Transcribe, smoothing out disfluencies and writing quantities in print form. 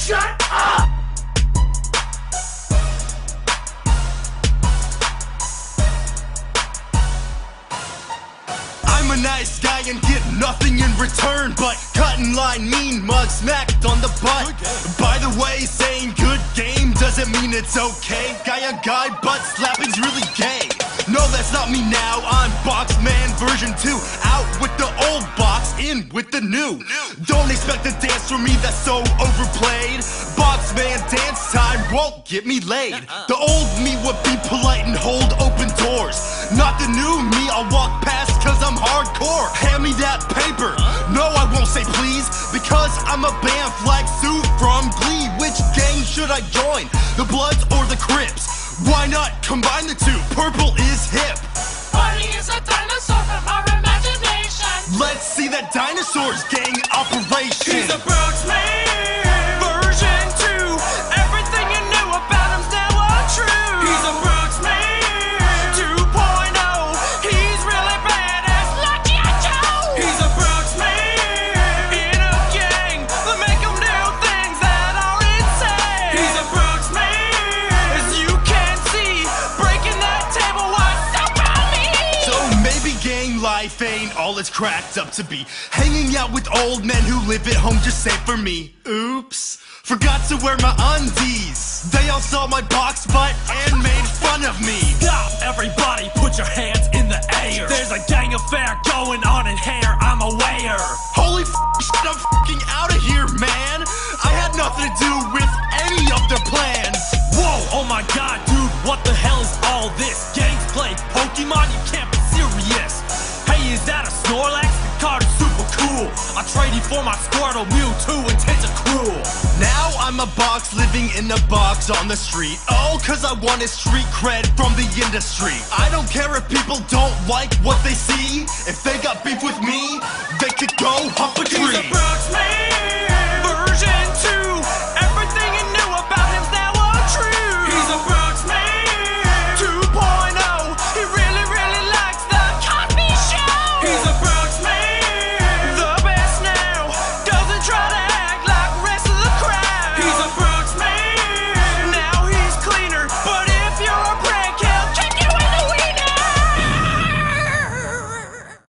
Shut up! I'm a nice guy and get nothing in return, but cut in line, mean mug, smacked on the butt. By the way, saying good game doesn't mean it's okay. Guy, butt slapping's really gay. No, that's not me now, I'm Boxman version 2. Out with the old box, in with the new. Don't expect a dance from me that's so overplayed. Boxman dance time won't get me laid. The old me would be polite and hold open doors. Not the new me, I'll walk past cause I'm hardcore. Hand me that paper. No, I won't say please, because I'm a bamf like Sue from Glee. Which gang should I join? The Bloods or the Crips? Why not combine the two? Purple is hip. Buddy is a dinosaur from our imagination. Let's see that dinosaurs gang operation. He's a Brooksman version 2. Everything you knew about him's now untrue. He's a Brooksman 2.0. He's really badass like Joe. He's a Brooksman in a gang that make him do things that are insane. He's a Brooksman, as you can see, breaking that table was so me. So maybe gang life ain't all it's cracked up to be. Hanging out with old men who live at home just say for me. Oops, forgot to wear my undies. They all saw my box butt and made fun of me. Stop, everybody, put your hands in the air. There's a gang affair going on in here, I'm aware. Holy shit, I'm fucking out of here, man. I had nothing to do with any of their plans. Whoa, oh my god, dude, what the hell is all this? Gangs play Pokemon, you can't be serious. Hey, is that a Snorlax? The card is super cool. I'll trade you for my Squirtle, Mewtwo, and Tentacruel. Now I'm a box living in a box on the street. Oh, cause I wanted street cred from the industry. I don't care if people don't like what they see. If they got beef with me, they could go hump a tree. He's a